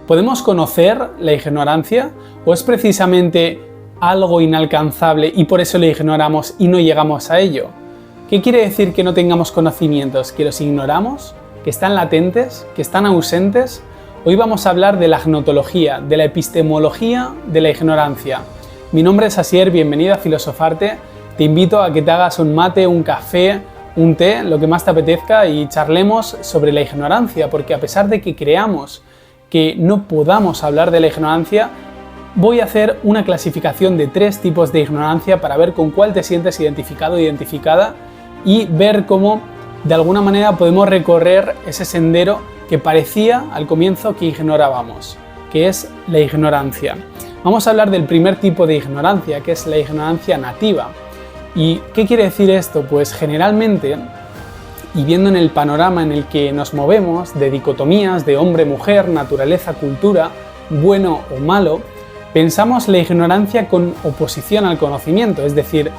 ¿Podemos conocer la ignorancia o es precisamente algo inalcanzable y por eso lo ignoramos y no llegamos a ello? ¿Qué quiere decir que no tengamos conocimientos? ¿Que los ignoramos? ¿Que están latentes? ¿Que están ausentes? Hoy vamos a hablar de la gnotología, de la epistemología de la ignorancia. Mi nombre es Asier, bienvenido a Filosofarte. Te invito a que te hagas un mate, un café, un té, lo que más te apetezca y charlemos sobre la ignorancia, porque a pesar de que creamos que no podamos hablar de la ignorancia, voy a hacer una clasificación de 3 tipos de ignorancia para ver con cuál te sientes identificado o identificada y ver cómo de alguna manera podemos recorrer ese sendero que parecía al comienzo que ignorábamos, que es la ignorancia. Vamos a hablar del primer tipo de ignorancia, que es la ignorancia nativa. ¿Y qué quiere decir esto? Pues generalmente, y viendo en el panorama en el que nos movemos, de dicotomías de hombre-mujer, naturaleza-cultura, bueno o malo, pensamos la ignorancia con oposición al conocimiento, es decir,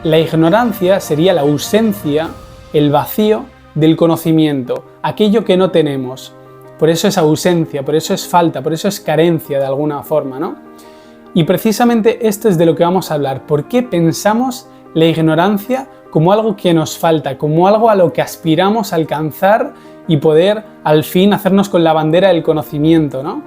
la ignorancia sería la ausencia, el vacío del conocimiento, aquello que no tenemos. Por eso es ausencia, por eso es falta, por eso es carencia de alguna forma, ¿no? Y precisamente esto es de lo que vamos a hablar. ¿Por qué pensamos la ignorancia como algo que nos falta, como algo a lo que aspiramos a alcanzar y poder al fin hacernos con la bandera del conocimiento, ¿no?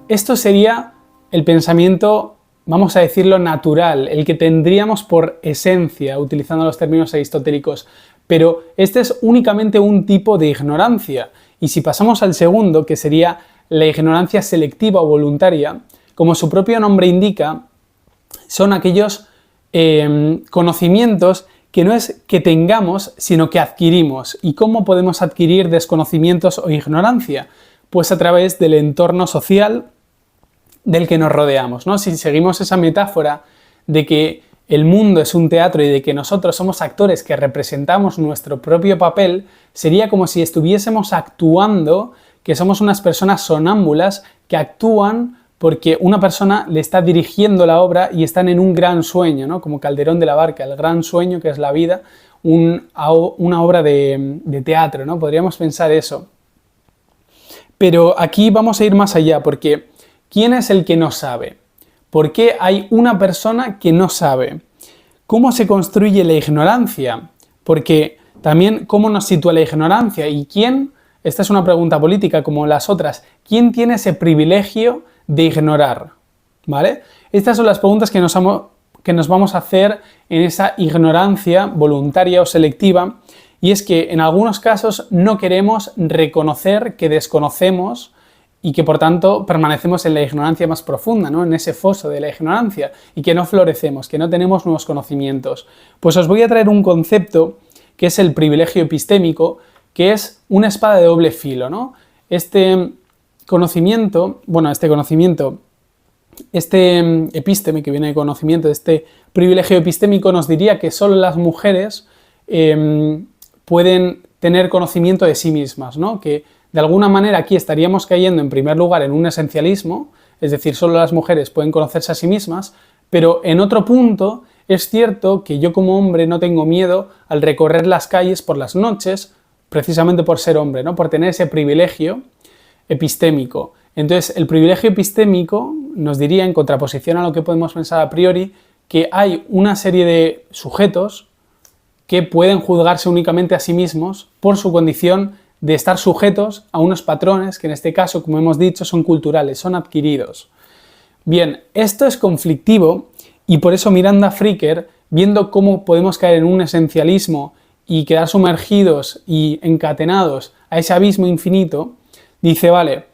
Esto sería el pensamiento, vamos a decirlo, natural, el que tendríamos por esencia, utilizando los términos aristotélicos, pero este es únicamente un tipo de ignorancia. Y si pasamos al segundo, que sería la ignorancia selectiva o voluntaria, como su propio nombre indica, son aquellos conocimientos que no es que tengamos, sino que adquirimos. ¿Y cómo podemos adquirir desconocimientos o ignorancia? Pues a través del entorno social del que nos rodeamos, ¿no? Si seguimos esa metáfora de que el mundo es un teatro y de que nosotros somos actores que representamos nuestro propio papel, sería como si estuviésemos actuando, que somos unas personas sonámbulas que actúan porque una persona le está dirigiendo la obra y están en un gran sueño, ¿no? Como Calderón de la Barca, el gran sueño que es la vida, una obra de teatro, ¿no? Podríamos pensar eso. Pero aquí vamos a ir más allá, porque ¿quién es el que no sabe? ¿Por qué hay una persona que no sabe? ¿Cómo se construye la ignorancia? Porque también, ¿cómo nos sitúa la ignorancia? ¿Y quién? Esta es una pregunta política como las otras. ¿Quién tiene ese privilegio de ignorar? ¿Vale? Estas son las preguntas que nos vamos a hacer en esa ignorancia voluntaria o selectiva, y es que en algunos casos no queremos reconocer que desconocemos y que por tanto permanecemos en la ignorancia más profunda, ¿no? En ese foso de la ignorancia, y que no florecemos, que no tenemos nuevos conocimientos. Pues os voy a traer un concepto que es el privilegio epistémico, que es una espada de doble filo, ¿no? Este epísteme que viene de conocimiento, este privilegio epistémico nos diría que solo las mujeres pueden tener conocimiento de sí mismas, ¿no? Que de alguna manera aquí estaríamos cayendo en primer lugar en un esencialismo, es decir, solo las mujeres pueden conocerse a sí mismas, pero en otro punto es cierto que yo como hombre no tengo miedo al recorrer las calles por las noches, precisamente por ser hombre, ¿no? Por tener ese privilegio epistémico. Entonces, el privilegio epistémico nos diría, en contraposición a lo que podemos pensar a priori, que hay una serie de sujetos que pueden juzgarse únicamente a sí mismos por su condición de estar sujetos a unos patrones que en este caso, como hemos dicho, son culturales, son adquiridos. Bien, esto es conflictivo y por eso Miranda Fricker, viendo cómo podemos caer en un esencialismo y quedar sumergidos y encatenados a ese abismo infinito, dice, vale,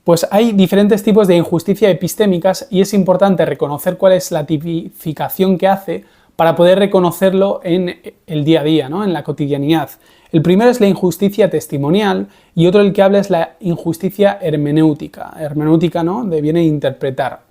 pues hay diferentes tipos de injusticia epistémicas y es importante reconocer cuál es la tipificación que hace para poder reconocerlo en el día a día, ¿no? En la cotidianidad. El primero es la injusticia testimonial y otro el que habla es la injusticia hermenéutica. Hermenéutica, ¿no? Viene de interpretar.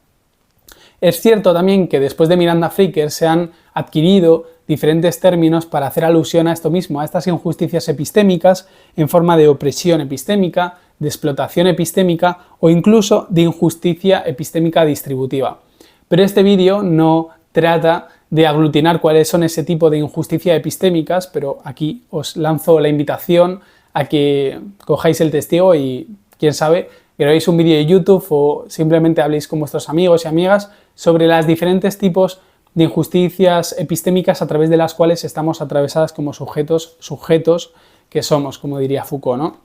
Es cierto también que después de Miranda Fricker se han adquirido diferentes términos para hacer alusión a esto mismo, a estas injusticias epistémicas en forma de opresión epistémica, de explotación epistémica o incluso de injusticia epistémica distributiva. Pero este vídeo no trata de aglutinar cuáles son ese tipo de injusticia epistémicas, pero aquí os lanzo la invitación a que cojáis el testigo y, quién sabe, grabéis un vídeo de YouTube o simplemente habléis con vuestros amigos y amigas sobre los diferentes tipos de injusticias epistémicas a través de las cuales estamos atravesadas como sujetos que somos, como diría Foucault, ¿no?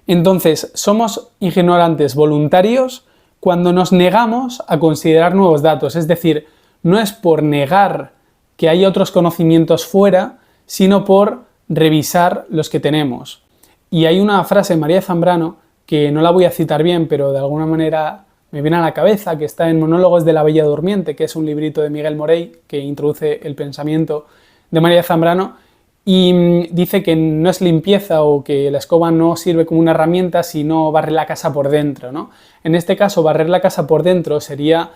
Entonces, somos ignorantes voluntarios cuando nos negamos a considerar nuevos datos, es decir, no es por negar que hay otros conocimientos fuera, sino por revisar los que tenemos. Y hay una frase de María Zambrano, que no la voy a citar bien, pero de alguna manera me viene a la cabeza, que está en Monólogos de la Bella Durmiente, que es un librito de Miguel Morey, que introduce el pensamiento de María Zambrano, y dice que no es limpieza o que la escoba no sirve como una herramienta, sino barrer la casa por dentro, ¿no? En este caso, barrer la casa por dentro sería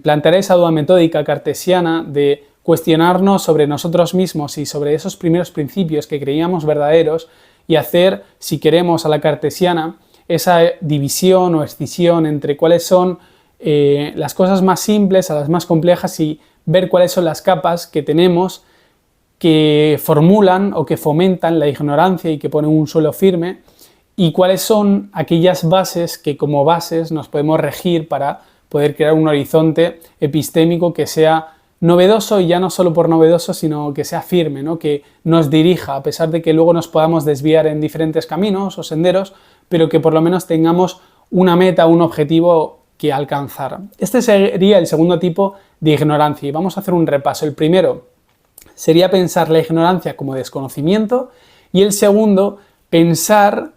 plantear esa duda metódica cartesiana de cuestionarnos sobre nosotros mismos y sobre esos primeros principios que creíamos verdaderos y hacer, si queremos, a la cartesiana, esa división o escisión entre cuáles son las cosas más simples a las más complejas y ver cuáles son las capas que tenemos que formulan o que fomentan la ignorancia y que ponen un suelo firme, y cuáles son aquellas bases que como bases nos podemos regir para poder crear un horizonte epistémico que sea novedoso, y ya no solo por novedoso, sino que sea firme, ¿no? Que nos dirija, a pesar de que luego nos podamos desviar en diferentes caminos o senderos, pero que por lo menos tengamos una meta, un objetivo que alcanzar. Este sería el segundo tipo de ignorancia, y vamos a hacer un repaso. El primero sería pensar la ignorancia como desconocimiento, y el segundo, pensar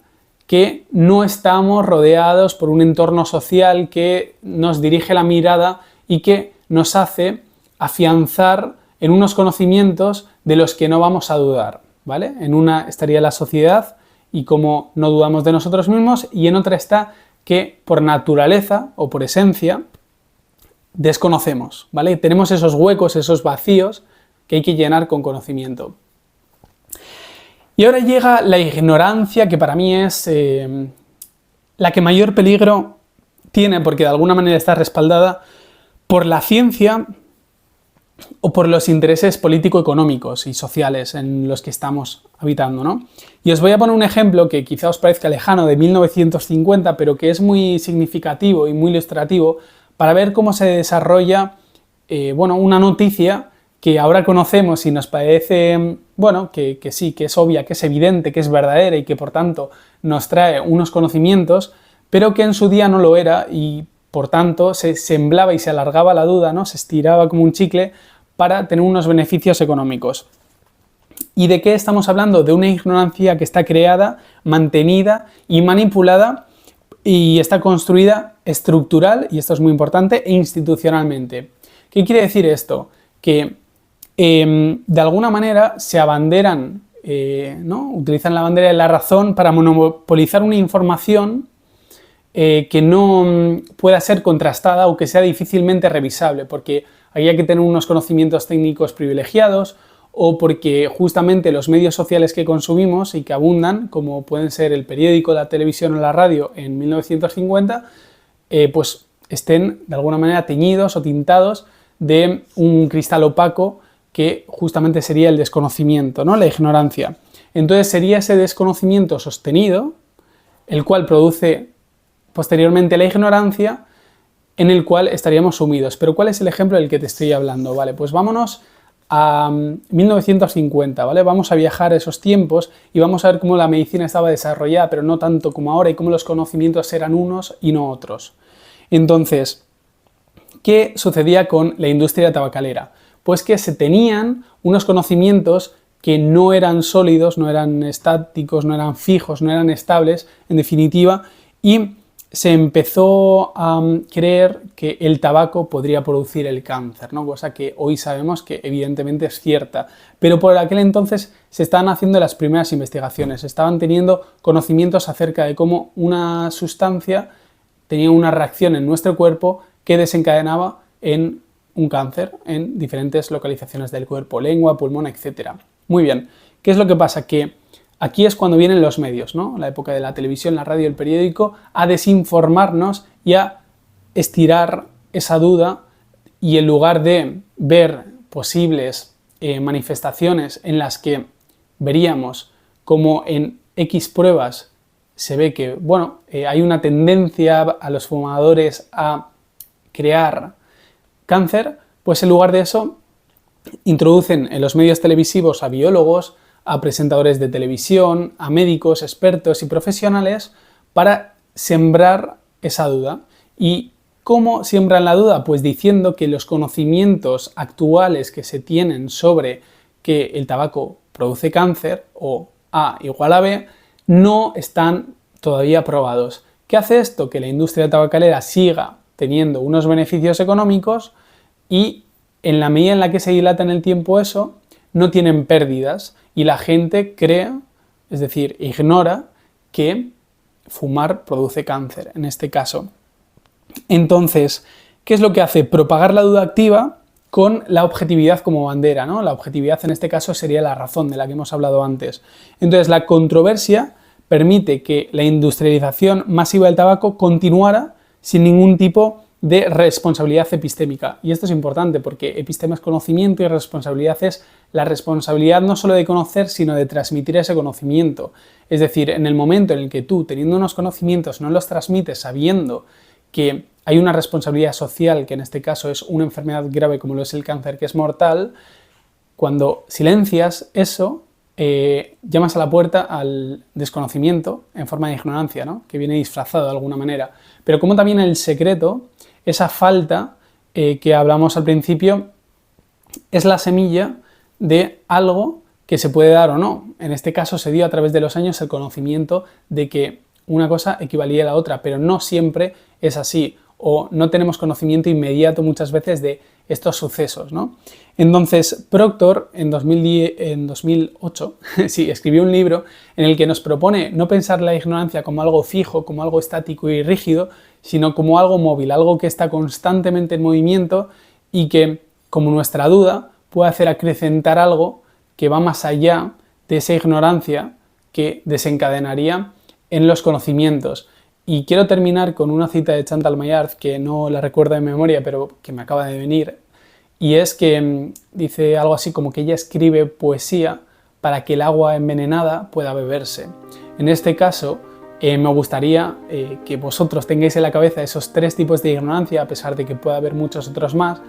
que no estamos rodeados por un entorno social que nos dirige la mirada y que nos hace afianzar en unos conocimientos de los que no vamos a dudar, ¿vale? En una estaría la sociedad y cómo no dudamos de nosotros mismos, y en otra está que por naturaleza o por esencia desconocemos, ¿vale? Tenemos esos huecos, esos vacíos que hay que llenar con conocimiento. Y ahora llega la ignorancia, que para mí es la que mayor peligro tiene, porque de alguna manera está respaldada por la ciencia o por los intereses político-económicos y sociales en los que estamos habitando, ¿no? Y os voy a poner un ejemplo que quizá os parezca lejano, de 1950, pero que es muy significativo y muy ilustrativo para ver cómo se desarrolla una noticia que ahora conocemos y nos parece, que sí, que es obvia, que es evidente, que es verdadera y que por tanto nos trae unos conocimientos, pero que en su día no lo era, y por tanto se semblaba y se alargaba la duda, ¿no? Se estiraba como un chicle para tener unos beneficios económicos. ¿Y de qué estamos hablando? De una ignorancia que está creada, mantenida y manipulada, y está construida estructural, y esto es muy importante, e institucionalmente. ¿Qué quiere decir esto? Que de alguna manera se abanderan, utilizan la bandera de la razón para monopolizar una información que no pueda ser contrastada o que sea difícilmente revisable, porque hay que tener unos conocimientos técnicos privilegiados, o porque justamente los medios sociales que consumimos y que abundan, como pueden ser el periódico, la televisión o la radio en 1950, pues estén de alguna manera teñidos o tintados de un cristal opaco que justamente sería el desconocimiento, ¿no? La ignorancia. Entonces sería ese desconocimiento sostenido, el cual produce posteriormente la ignorancia, en el cual estaríamos sumidos. Pero ¿cuál es el ejemplo del que te estoy hablando? Vale, pues vámonos a 1950, ¿vale? Vamos a viajar a esos tiempos y vamos a ver cómo la medicina estaba desarrollada, pero no tanto como ahora, y cómo los conocimientos eran unos y no otros. Entonces, ¿qué sucedía con la industria tabacalera? Pues que se tenían unos conocimientos que no eran sólidos, no eran estáticos, no eran fijos, no eran estables, en definitiva, y se empezó a creer que el tabaco podría producir el cáncer, ¿no? Cosa que hoy sabemos que evidentemente es cierta, pero por aquel entonces se estaban haciendo las primeras investigaciones, estaban teniendo conocimientos acerca de cómo una sustancia tenía una reacción en nuestro cuerpo que desencadenaba en un cáncer en diferentes localizaciones del cuerpo, lengua, pulmón, etc. Muy bien, ¿qué es lo que pasa? Que aquí es cuando vienen los medios, ¿no? La época de la televisión, la radio, el periódico, a desinformarnos y a estirar esa duda, y en lugar de ver posibles manifestaciones en las que veríamos como en X pruebas se ve que, bueno, hay una tendencia a los fumadores a crear cáncer, pues en lugar de eso introducen en los medios televisivos a biólogos, a presentadores de televisión, a médicos, expertos y profesionales para sembrar esa duda. ¿Y cómo siembran la duda? Pues diciendo que los conocimientos actuales que se tienen sobre que el tabaco produce cáncer o A igual a B no están todavía probados. ¿Qué hace esto? Que la industria tabacalera siga teniendo unos beneficios económicos y en la medida en la que se dilata en el tiempo eso, no tienen pérdidas y la gente cree, es decir, ignora que fumar produce cáncer, en este caso. Entonces, ¿qué es lo que hace? Propagar la duda activa con la objetividad como bandera, ¿no? La objetividad en este caso sería la razón de la que hemos hablado antes. Entonces, la controversia permite que la industrialización masiva del tabaco continuara sin ningún tipo de responsabilidad epistémica. Y esto es importante porque epistema es conocimiento y responsabilidad es la responsabilidad no solo de conocer, sino de transmitir ese conocimiento. Es decir, en el momento en el que tú, teniendo unos conocimientos, no los transmites sabiendo que hay una responsabilidad social, que en este caso es una enfermedad grave como lo es el cáncer, que es mortal, cuando silencias eso, llamas a la puerta al desconocimiento en forma de ignorancia, ¿no? Que viene disfrazado de alguna manera. Pero como también el secreto, esa falta que hablamos al principio, es la semilla de algo que se puede dar o no. En este caso se dio a través de los años el conocimiento de que una cosa equivalía a la otra, pero no siempre es así, o no tenemos conocimiento inmediato muchas veces de estos sucesos, ¿no? Entonces, Proctor en 2008 sí, escribió un libro en el que nos propone no pensar la ignorancia como algo fijo, como algo estático y rígido, sino como algo móvil, algo que está constantemente en movimiento y que, como nuestra duda, puede hacer acrecentar algo que va más allá de esa ignorancia que desencadenaría en los conocimientos. Y quiero terminar con una cita de Chantal Maillard, que no la recuerdo de memoria, pero que me acaba de venir, y es que dice algo así como que ella escribe poesía para que el agua envenenada pueda beberse. En este caso, me gustaría que vosotros tengáis en la cabeza esos tres tipos de ignorancia, a pesar de que pueda haber muchos otros más,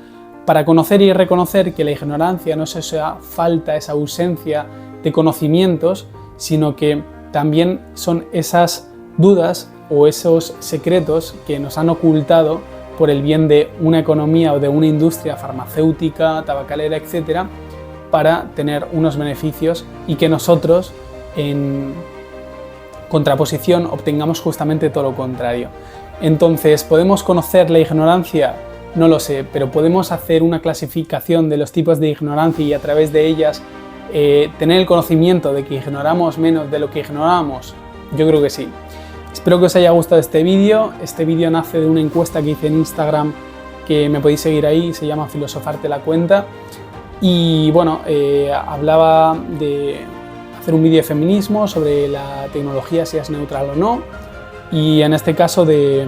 para conocer y reconocer que la ignorancia no es esa falta, esa ausencia de conocimientos, sino que también son esas dudas o esos secretos que nos han ocultado por el bien de una economía o de una industria farmacéutica, tabacalera, etcétera, para tener unos beneficios y que nosotros, en contraposición, obtengamos justamente todo lo contrario. Entonces, ¿podemos conocer la ignorancia? No lo sé, pero podemos hacer una clasificación de los tipos de ignorancia y a través de ellas tener el conocimiento de que ignoramos menos de lo que ignorábamos. Yo creo que sí. Espero que os haya gustado este vídeo. Este vídeo nace de una encuesta que hice en Instagram, que me podéis seguir ahí, se llama Filosofarte la Cuenta. Y bueno, hablaba de hacer un vídeo de feminismo sobre la tecnología, si es neutral o no, y en este caso de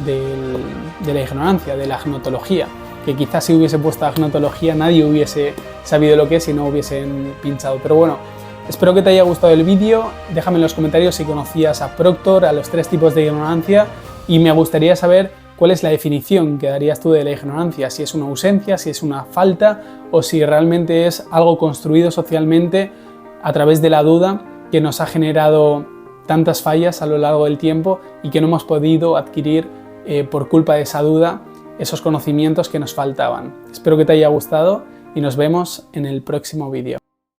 la ignorancia, de la agnotología, que quizás si hubiese puesto agnotología nadie hubiese sabido lo que es y no hubiesen pinchado. Pero bueno, espero que te haya gustado el vídeo, déjame en los comentarios si conocías a Proctor, a los tres tipos de ignorancia, y me gustaría saber cuál es la definición que darías tú de la ignorancia, si es una ausencia, si es una falta, o si realmente es algo construido socialmente a través de la duda que nos ha generado tantas fallas a lo largo del tiempo y que no hemos podido adquirir por culpa de esa duda esos conocimientos que nos faltaban. Espero que te haya gustado y nos vemos en el próximo vídeo.